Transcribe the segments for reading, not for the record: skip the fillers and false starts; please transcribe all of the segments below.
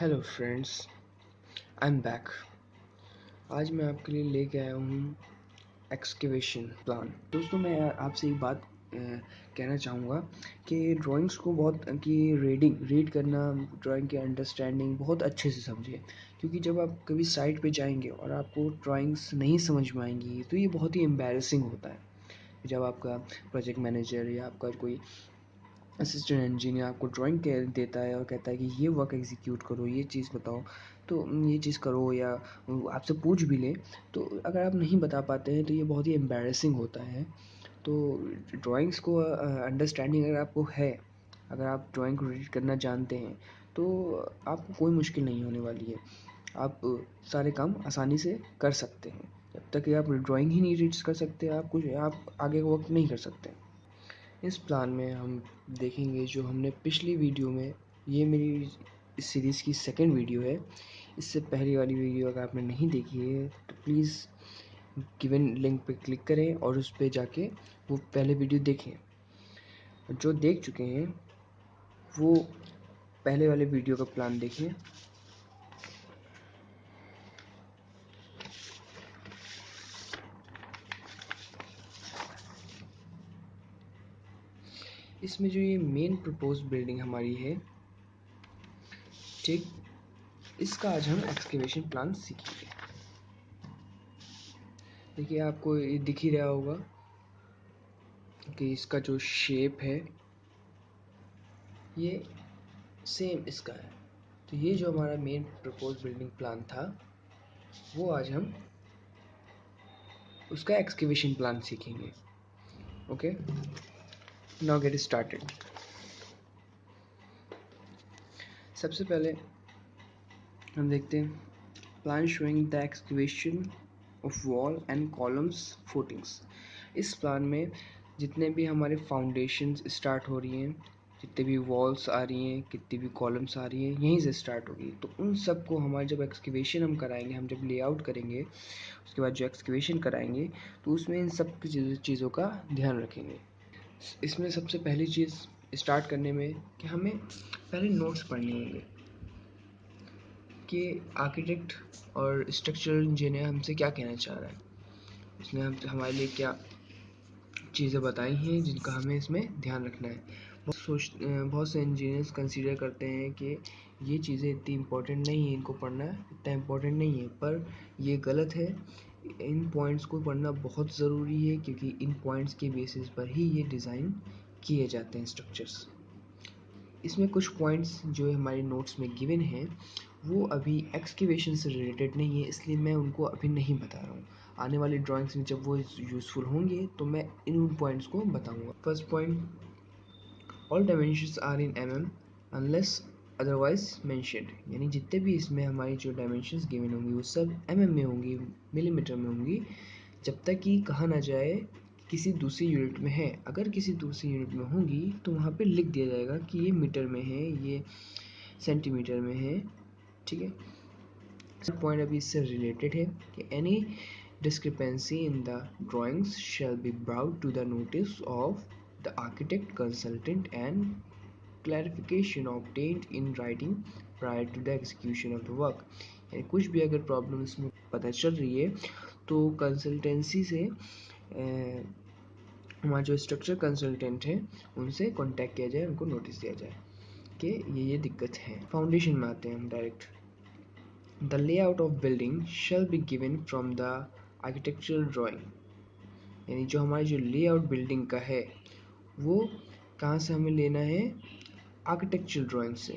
Hello friends, I am back. आज मैं आपके लिए लेके आया हूँ एक्सकेवेशन प्लान। दोस्तों, मैं आपसे एक बात कहना चाहूँगा कि ड्राइंग्स को बहुत की रीड करना, ड्राइंग की अंडरस्टैंडिंग बहुत अच्छे से समझिए, क्योंकि जब आप कभी साइट पे जाएंगे और आपको ड्राइंग्स नहीं समझ में आएंगी तो ये बहुत ही एम्बैरेसिंग होता है। जब आपका प्रोजेक्ट मैनेजर या आपका कोई असिस्टेंट इंजीनियर आपको ड्राइंग देता है और कहता है कि ये वर्क एग्जीक्यूट करो, ये चीज़ बताओ, तो ये चीज़ करो, या वो आपसे पूछ भी ले तो अगर आप नहीं बता पाते हैं तो ये बहुत ही एम्बैरेसिंग होता है। तो ड्राइंग्स को अंडरस्टैंडिंग अगर आपको है, अगर आप ड्राइंग को रीड करना जानते हैं तो आपको कोई मुश्किल नहीं होने वाली है। आप सारे काम आसानी से कर सकते हैं। जब तक कि आप ड्राइंग ही नहीं रीड कर सकते, आप आगे वर्क नहीं कर सकते। इस प्लान में हम देखेंगे जो हमने पिछली वीडियो में, ये मेरी इस सीरीज़ की सेकंड वीडियो है। इससे पहली वाली वीडियो अगर आपने नहीं देखी है तो प्लीज़ गिवन लिंक पे क्लिक करें और उस पे जाके वो पहले वीडियो देखें। जो देख चुके हैं वो पहले वाले वीडियो का प्लान देखें। इसमें जो ये मेन प्रपोज बिल्डिंग हमारी है, ठीक, इसका आज हम एक्सकेवेशन प्लान सीखेंगे। देखिए, आपको ये दिख ही रहा होगा कि इसका जो शेप है ये सेम इसका है। तो ये जो हमारा मेन प्रपोज बिल्डिंग प्लान था वो आज हम उसका एक्सकेवेशन प्लान सीखेंगे। Okay, now get started. सबसे पहले हम देखते हैं plan showing the excavation of wall and columns footings. इस प्लान में जितने भी हमारे फाउंडेशंस स्टार्ट हो रही हैं, जितने भी वॉल्स आ रही हैं, कितनी भी कॉलम्स आ रही हैं, यहीं से स्टार्ट होगी। तो उन सब को हमारे जब एक्सकेवेशन हम कराएंगे, हम जब लेआउट करेंगे, उसके बाद जो एक्सकेवेशन कराएंगे तो उसमें इन सब चीज़ों का ध्यान रखेंगे। इसमें सबसे पहली चीज़ स्टार्ट करने में कि हमें पहले नोट्स पढ़ने होंगे कि आर्किटेक्ट और स्ट्रक्चरल इंजीनियर हमसे क्या कहना चाह रहा है। उसने हम हमारे लिए क्या चीज़ें बताई हैं जिनका हमें इसमें ध्यान रखना है। बहुत से इंजीनियर्स कंसीडर करते हैं कि ये चीज़ें इतनी इम्पोर्टेंट नहीं है, इनको पढ़ना इतना इम्पोर्टेंट नहीं है, पर ये गलत है। इन पॉइंट्स को पढ़ना बहुत ज़रूरी है, क्योंकि इन पॉइंट्स के बेसिस पर ही ये डिज़ाइन किए जाते हैं स्ट्रक्चर्स। इसमें कुछ पॉइंट्स जो हमारे नोट्स में गिवन हैं वो अभी एक्सकेवेशन से रिलेटेड नहीं है, इसलिए मैं उनको अभी नहीं बता रहा हूँ। आने वाली ड्राइंग्स में जब वो यूज़फुल होंगे तो मैं इन पॉइंट्स को बताऊँगा। First point, all dimensions are in mm unless otherwise mentioned. यानी जितने भी इसमें हमारी जो डायमेंशंस गिवन होंगी वो सब mm में होंगी, मिलीमीटर में होंगी, जब तक कि कहा ना जाए किसी दूसरी यूनिट में है। अगर किसी दूसरी यूनिट में होंगी तो वहाँ पे लिख दिया जाएगा कि ये मीटर में है, ये सेंटीमीटर में है। ठीक है, पॉइंट अभी इससे रिलेटेड है कि any discrepancy in the drawings shall be brought to the notice of the architect consultant and clarification obtained in writing prior to the execution of the work। यानी कुछ भी अगर प्रॉब्लम इसमें पता चल रही है तो कंसल्टेंसी से हमारा जो स्ट्रक्चर कंसल्टेंट है उनसे कांटेक्ट किया जाए, उनको नोटिस दिया जाए कि ये दिक्कत है। फाउंडेशन में आते हैं हम direct. The layout of building shall be given from the architectural drawing। यानी जो हमारी जो लेआउट बिल्डिंग का है वो कहाँ से हमें लेना है, आर्किटेक्चरल ड्राइंग से।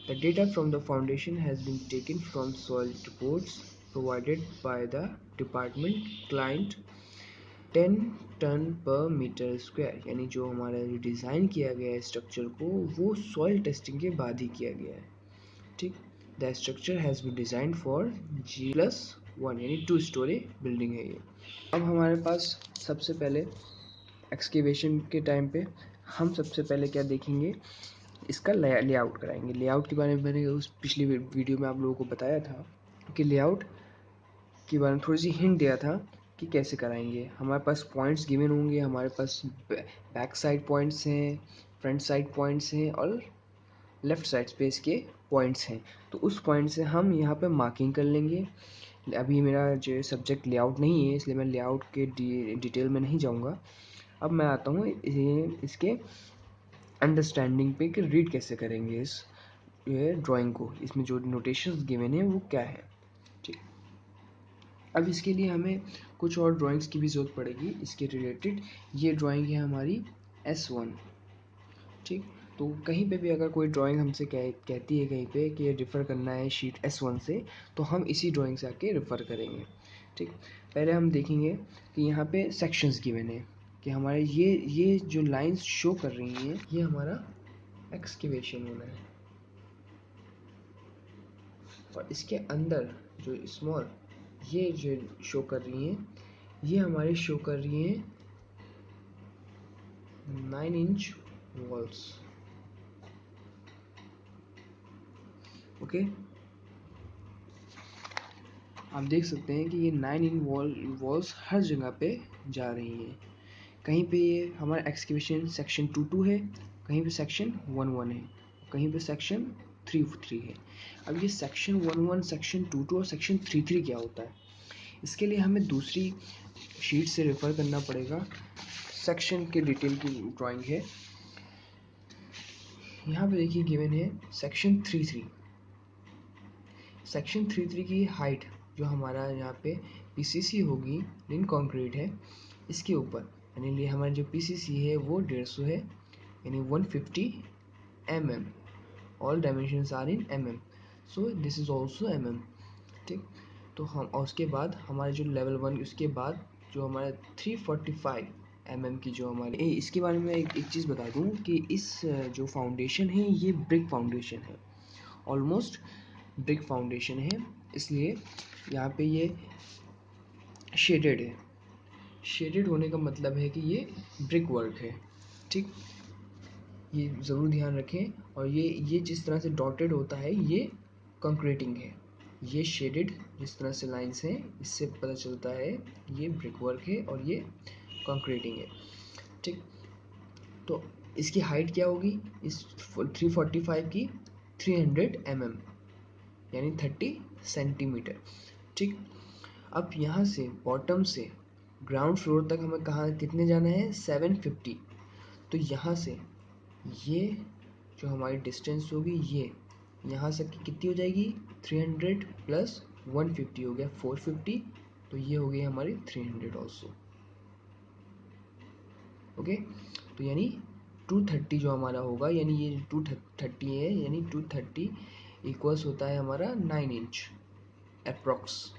The data from the foundation has been taken from soil reports provided by the department client 10 ton पर मीटर स्क्वायर। यानी जो हमारा डिज़ाइन किया गया है स्ट्रक्चर को वो सॉइल टेस्टिंग के बाद ही किया गया है। ठीक, the structure has been design for G+1 यानी 2 स्टोरी बिल्डिंग है ये। अब हमारे पास सबसे पहले एक्सकेवेशन के टाइम पे हम सबसे पहले क्या देखेंगे, इसका लेआउट कराएंगे। लेआउट के बारे में मैंने उस पिछली वीडियो में आप लोगों को बताया था कि लेआउट के बारे में थोड़ी सी हिंट दिया था कि कैसे कराएंगे। हमारे पास पॉइंट्स गिवन होंगे, हमारे पास बैक साइड पॉइंट्स हैं, फ्रंट साइड पॉइंट्स हैं और लेफ़्ट साइड पे इसके पॉइंट्स हैं, तो उस पॉइंट से हम यहाँ पे मार्किंग कर लेंगे। अभी मेरा जो सब्जेक्ट लेआउट नहीं है, इसलिए मैं लेआउट के डिटेल में नहीं जाऊँगा। अब मैं आता हूँ इसके अंडरस्टैंडिंग पे कि रीड कैसे करेंगे इस ये ड्राइंग को, इसमें जो नोटेशंस गिवन है वो क्या है। ठीक, अब इसके लिए हमें कुछ और ड्राइंग्स की भी ज़रूरत पड़ेगी इसके रिलेटेड। ये ड्राइंग है हमारी S1। ठीक, तो कहीं पे भी अगर कोई ड्राइंग हमसे कहती है कहीं पे कि ये रेफ़र करना है शीट S1 से, तो हम इसी ड्राइंग से आके रेफ़र करेंगे। ठीक, पहले हम देखेंगे कि यहाँ पे सेक्शंस गिवन है कि हमारे ये जो लाइंस शो कर रही हैं ये हमारा एक्सकेवेशन होना है, और इसके अंदर जो स्मॉल ये जो शो कर रही हैं ये हमारी शो कर रही हैं 9 इंच वॉल्स। ओके, आप देख सकते हैं कि ये 9 इंच वॉल्स हर जगह पे जा रही हैं। कहीं पे ये हमारा एक्सकेवेशन सेक्शन 2 है, कहीं पे सेक्शन 1 है, कहीं पे सेक्शन 3 है। अब ये सेक्शन 1 सेक्शन 2 और सेक्शन 3 क्या होता है, इसके लिए हमें दूसरी शीट से रेफ़र करना पड़ेगा। सेक्शन के डिटेल की ड्राइंग है, यहाँ पे देखिए गिवन है सेक्शन 3 सेक्शन 3 की हाइट जो हमारा यहाँ पे पीसीसी होगी, इन कंक्रीट है, इसके ऊपर यानी ये हमारा जो पीसीसी है वो 150 है, यानी 150 mm। All dimensions are in mm, so this is also mm। ठीक, तो हम और उसके बाद हमारे जो लेवल 1 उसके बाद जो हमारा 345 mm की जो हमारी इसके बारे में एक चीज़ बता दूं कि इस जो फाउंडेशन है ये ब्रिक फाउंडेशन है, ऑलमोस्ट ब्रिक फाउंडेशन है, इसलिए यहाँ पे ये शेडेड है। शेडेड होने का मतलब है कि ये ब्रिक वर्क है। ठीक, ये ज़रूर ध्यान रखें, और ये जिस तरह से डॉटेड होता है ये कंक्रीटिंग है, ये शेडेड जिस तरह से लाइंस हैं इससे पता चलता है ये ब्रिक वर्क है और ये कंक्रीटिंग है। ठीक, तो इसकी हाइट क्या होगी इस 345 की, 300 mm यानी 30 सेंटीमीटर। ठीक, अब यहाँ से बॉटम से ग्राउंड फ्लोर तक हमें कहाँ कितने जाना है 750, तो यहाँ से ये जो हमारी डिस्टेंस होगी ये यहाँ से कितनी हो जाएगी 300 प्लस 150 हो गया 450, तो ये हो गई हमारी 300 ऑल्सो। ओके, तो यानी 230 जो हमारा होगा, यानी ये 230 है, यानी 230 इक्वल्स होता है हमारा 9 इंच अप्रॉक्स।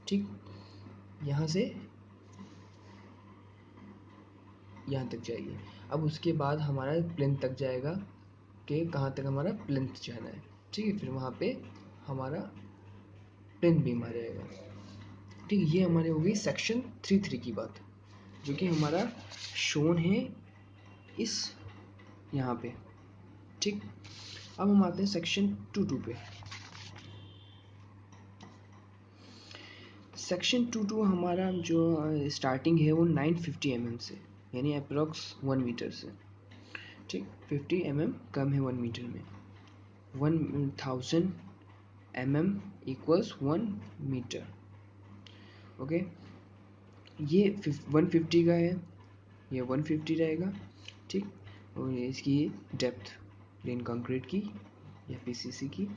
ठीक, यहाँ से यहाँ तक जाइए। अब उसके बाद हमारा प्लेन तक जाएगा कि कहाँ तक हमारा प्लेंथ जाना है। ठीक है, फिर वहाँ पे हमारा प्लेन बीम आ जाएगा। ठीक, ये हमारे हो गई सेक्शन 3 की बात, जो कि हमारा शोन है इस यहाँ पे। ठीक, अब हम आते हैं सेक्शन 2 पे। सेक्शन 2 हमारा जो स्टार्टिंग है वो 950 mm से, यानी अप्रॉक्स 1 मीटर से। ठीक, 50 mm कम है 1 मीटर में। 1000 mm इक्वल्स 1 मीटर। ओके, ये 150 का है, ये 150 रहेगा। ठीक, और ये इसकी डेप्थ प्लेन कंक्रीट की या पीसीसी की।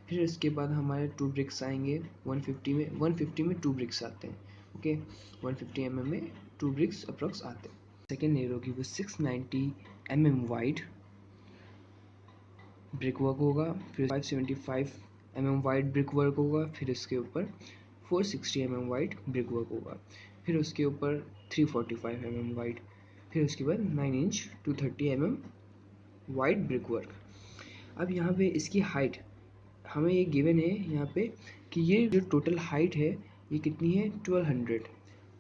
फिर इसके बाद हमारे 2 ब्रिक्स आएंगे 150 में 2 ब्रिक्स आते हैं। ओके, 150 mm में 2 ब्रिक्स अप्रॉक्स आते हैं। सेकेंड लेयर होगी वो 690 mm वाइड ब्रिक वर्क होगा, फिर 575 mm वाइड ब्रिक वर्क होगा, फिर इसके ऊपर 460 mm वाइड ब्रिक वर्क होगा, फिर उसके ऊपर 345 mm वाइड, फिर उसके बाद 9 inch 230 mm wide brick work. अब यहाँ पे इसकी हाइट हमें ये गिवन है यहाँ पे कि ये जो टोटल हाइट है ये कितनी है 1200,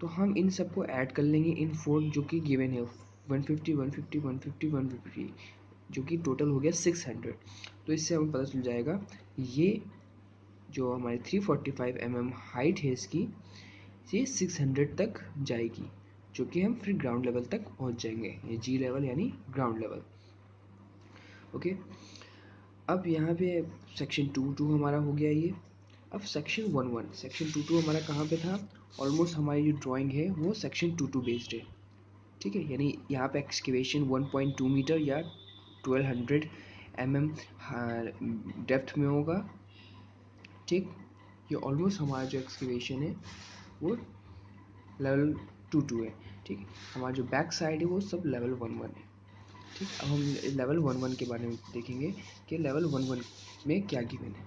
तो हम इन सबको ऐड कर लेंगे इन 4 जो कि गिवन है 150 150 150 150, जो कि टोटल हो गया 600। तो इससे हमें पता चल जाएगा ये जो हमारी 345 mm हाइट है इसकी, ये 600 तक जाएगी, जो कि हम फिर ग्राउंड लेवल तक पहुंच जाएंगे, ये जी लेवल यानी ग्राउंड लेवल। ओके, अब यहाँ पे सेक्शन 2.2 हमारा हो गया ये। अब सेक्शन 1.1, सेक्शन 2.2 हमारा कहाँ पे था? ऑलमोस्ट हमारी जो ड्राइंग है वो सेक्शन 2.2 बेस्ड है, ठीक है। यानी यहाँ पे एक्सकेवेशन 1.2 मीटर या 1200 mm डेप्थ में होगा, ठीक। ये ऑलमोस्ट हमारा जो एक्सकेवेशन है वो लेवल 2.2 है, ठीक। हमारा जो बैक साइड है वो सब लेवल 1.1 है, ठीक। अब हम लेवल 1.1 के बारे में देखेंगे कि लेवल 1.1 में क्या गिवन है।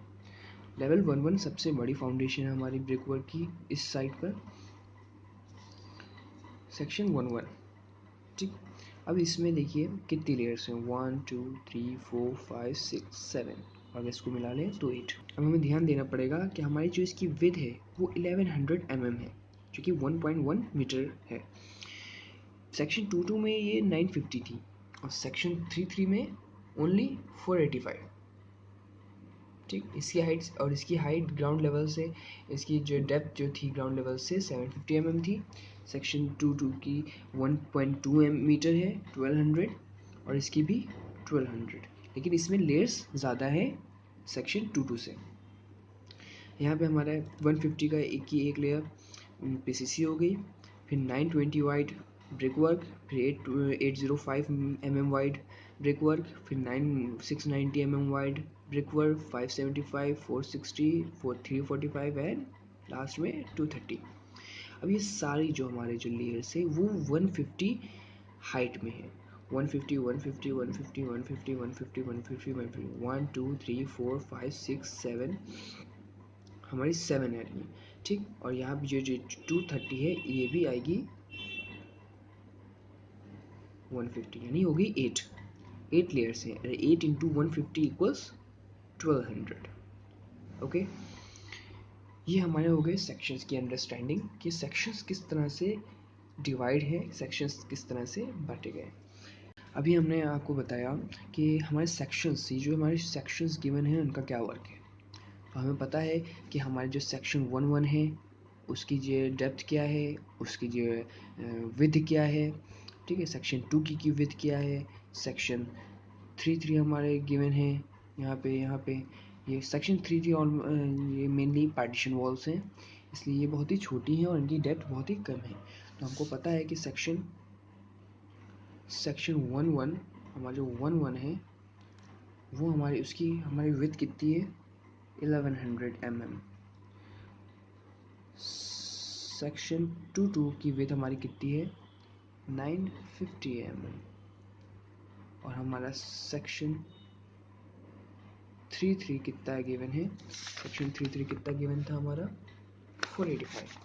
लेवल 1.1 सबसे बड़ी फाउंडेशन है हमारी ब्रिक वर्क की इस साइड पर, सेक्शन 1.1, ठीक। अब इसमें देखिए कितनी लेयर्स हैं, 1 2 3 4 5 6 7, अगर इसको मिला लें तो 8। अब हमें ध्यान देना पड़ेगा कि हमारी जो इसकी विड्थ है वो 1100 mm है, जो कि 1.1 मीटर है। सेक्शन 2.2 में ये 950 थी और सेक्शन 3.3 में ओनली 485, ठीक। इसकी हाइट और इसकी हाइट ग्राउंड लेवल से, इसकी जो डेप्थ जो थी ग्राउंड लेवल से 750 mm थी। सेक्शन 2.2 की 1.2 मीटर है 1200, और इसकी भी 1200, लेकिन इसमें लेयर्स ज़्यादा है सेक्शन 2.2 से। यहाँ पे हमारा 150 का एक की एक लेयर पीसीसी हो गई, फिर 920 वाइड ब्रिक वर्क, फिर 805 mm वाइड ब्रिक वर्क, फिर 690 mm wide brick work, 575, 460, 345 and last में 230। अब ये सारी जो हमारे जो लेयर्स है वो 150 हाइट में है, 150 150 150 150 150 150 150 1 2 3 4 5 6 7 हमारी 7 है, ठीक। और यहाँ पे जो 230 है ये भी आएगी 150, यानी होगी 8 लेयर्स हैं, 8 इंटू 150 इक्वल्स 1200। ओके, ये हमारे हो गए सेक्शंस की अंडरस्टैंडिंग कि सेक्शंस किस तरह से डिवाइड है, सेक्शंस किस तरह से बांटे गए। अभी हमने आपको बताया कि हमारे सेक्शंस, ये जो हमारे सेक्शंस गिवन है उनका क्या वर्क है। तो हमें पता है कि हमारे जो सेक्शन 1.1 है उसकी जो डेप्थ क्या है, उसकी जो विड्थ क्या है, ठीक है। सेक्शन 2 की विड्थ क्या है, सेक्शन 3.3 हमारे गिवन है यहाँ पे ये सेक्शन 3.3 और ये मेनली पार्टीशन वॉल्स हैं, इसलिए ये बहुत ही छोटी हैं और इनकी डेप्थ बहुत ही कम है। तो हमको पता है कि सेक्शन 1.1 हमारा जो 1.1 है वो हमारी विड्थ कितनी है, 1100 mm। सेक्शन 2.2 की विड्थ हमारी कितनी है, 950 mm। और हमारा सेक्शन 3.3 कितना गिवन है, सेक्शन 3.3 कितना गिवन था हमारा, 485।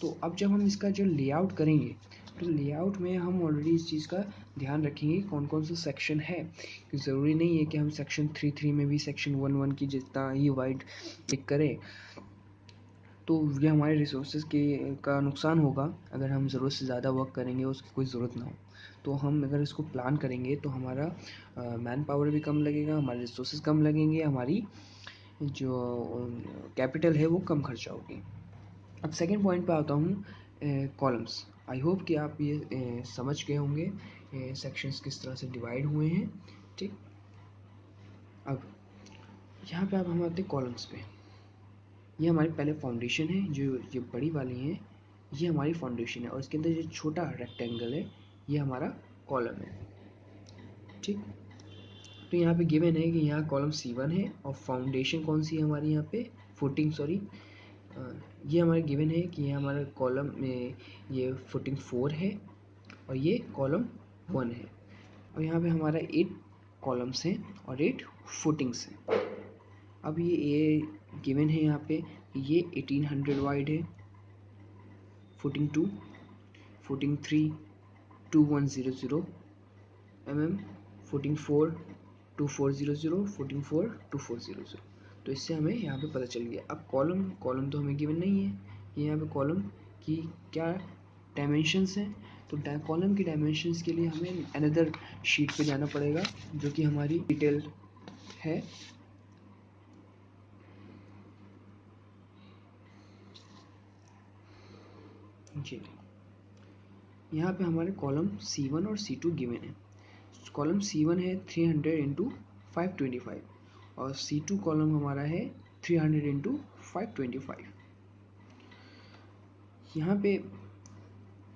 तो अब जब हम इसका जो लेआउट करेंगे तो लेआउट में हम ऑलरेडी इस चीज़ का ध्यान रखेंगे कौन कौन सा सेक्शन है, कि ज़रूरी नहीं है कि हम सेक्शन 3.3 में भी सेक्शन 1.1 की जितना ही वाइड टिक करें, तो ये हमारे रिसोर्सेज का नुकसान होगा अगर हम ज़रूरत से ज़्यादा वर्क करेंगे उसकी कोई ज़रूरत ना हो। तो हम अगर इसको प्लान करेंगे तो हमारा मैन पावर भी कम लगेगा, हमारे रिसोर्सेज कम लगेंगे, हमारी जो कैपिटल है वो कम खर्चा होगी। अब सेकेंड पॉइंट पे आता हूँ, कॉलम्स। आई होप कि आप ये समझ गए होंगे सेक्शंस किस तरह से डिवाइड हुए हैं, ठीक। अब यहाँ पे अब हम आते हैं कॉलम्स पे। ये हमारी पहले फाउंडेशन है, जो ये बड़ी वाली है ये हमारी फाउंडेशन है, और इसके अंदर जो छोटा रेक्टेंगल है ये हमारा कॉलम है, ठीक। तो यहाँ पे गिवन है कि यहाँ कॉलम C1 है और फाउंडेशन कौन सी है हमारी यहाँ पे, फुटिंग, सॉरी, ये हमारे गिवन है कि ये हमारा कॉलम में ये फुटिंग 4 है और ये कॉलम 1 है, और यहाँ पे हमारा 8 कॉलम्स हैं और 8 फुटिंग्स हैं। अब ये गिवन है यहाँ पे, ये 1800 वाइड है, footing 2, footing 3 2100 mm, footing 4 2400, footing 4 2400। तो इससे हमें यहाँ पे पता चल गया। अब कॉलम तो हमें गिवन नहीं है कि यहाँ पे कॉलम की क्या डायमेंशंस हैं, तो कॉलम की डायमेंशंस के लिए हमें अनदर शीट पे जाना पड़ेगा जो कि हमारी डिटेल्ड है। जी, यहाँ पे हमारे कॉलम C1 और C2 गिवन है। कॉलम C1 है 300 इंटू 525 और C2 कॉलम हमारा है 300 इंटू 525। यहाँ पे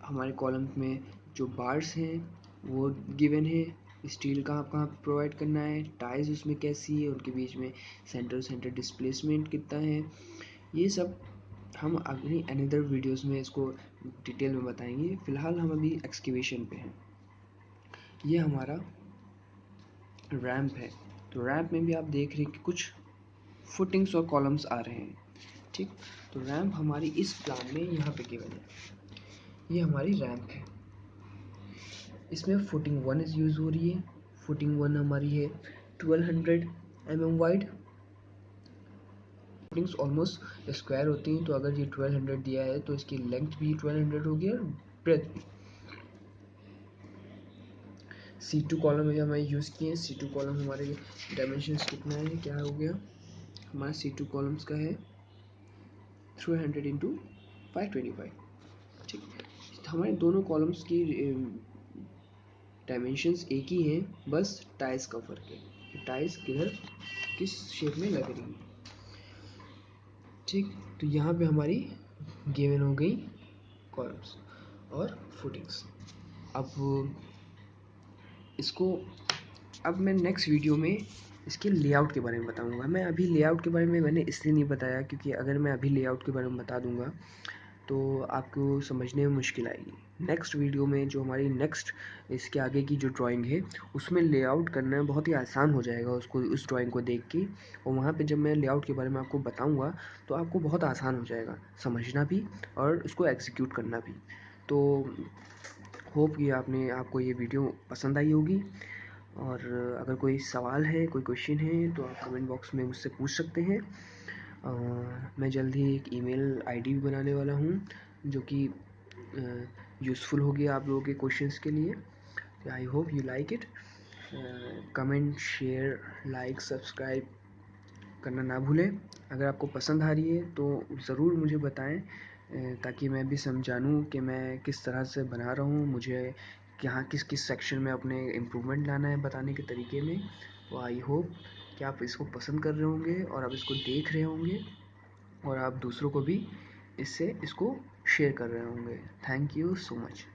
हमारे कॉलम में जो बार्स हैं वो गिवन है, स्टील कहाँ कहाँ प्रोवाइड करना है, टाइज उसमें कैसी है, उनके बीच में सेंटर डिस्प्लेसमेंट कितना है, ये सब हम अगली अनदर वीडियोस में इसको डिटेल में बताएंगे। फ़िलहाल हम अभी एक्सकेवेशन पे हैं। ये हमारा रैंप है, तो रैंप में भी आप देख रहे हैं कि कुछ फुटिंग्स और कॉलम्स आ रहे हैं। ठीक, तो रैंप हमारी इस प्लान में यहाँ पे गिवन है। ये हमारी रैंप है, इसमें फुटिंग 1 यूज़ हो रही है। फुटिंग 1 हमारी है 1200 mm wide. Footings almost square होती हैं, तो अगर ये 1200 दिया है तो इसकी लेंथ भी 1200 होगी और ब्रेथ भी। C2 कॉलम में हमें यूज़ किए हैं। C2 कॉलम हमारे डायमेंशंस कितना है, क्या हो गया हमारा C2 कॉलम्स का है 300 इंटू 525। ठीक, तो हमारे दोनों कॉलम्स की डायमेंशंस एक ही हैं, बस टाइल्स का फ़र्क है, टाइल्स किधर किस शेप में लग रही है। ठीक, तो यहाँ पे हमारी गिवन हो गई कॉलम्स और फुटिंग्स। अब इसको मैं नेक्स्ट वीडियो में इसके लेआउट के बारे में बताऊंगा। मैं अभी लेआउट के बारे में मैंने इसलिए नहीं बताया क्योंकि अगर मैं अभी लेआउट के बारे में बता दूंगा तो आपको समझने में मुश्किल आएगी। नेक्स्ट वीडियो में जो हमारी नेक्स्ट इसके आगे की जो ड्राइंग है उसमें लेआउट करना बहुत ही आसान हो जाएगा उसको, उस ड्राइंग को देख के, और वहाँ पे जब मैं लेआउट के बारे में आपको बताऊँगा तो आपको बहुत आसान हो जाएगा समझना भी और उसको एग्जीक्यूट करना भी। तो होप कि आपको ये वीडियो पसंद आई होगी, और अगर कोई सवाल है, कोई क्वेश्चन है तो आप कमेंट बॉक्स में मुझसे पूछ सकते हैं। मैं जल्द ही एक ईमेल आईडी भी बनाने वाला हूँ जो कि यूज़फुल होगी आप लोगों के क्वेश्चंस के लिए। I hope you like it. Comment, share, like, subscribe करना ना भूलें। अगर आपको पसंद आ रही है तो ज़रूर मुझे बताएं, ताकि मैं भी समझाऊँ कि मैं किस तरह से बना रहा हूँ, मुझे यहाँ किस किस सेक्शन में अपने इम्प्रूवमेंट लाना है बताने के तरीके में। तो आई होप कि आप इसको पसंद कर रहे होंगे और आप इसको देख रहे होंगे और आप दूसरों को भी इसको शेयर कर रहे होंगे। Thank you so much.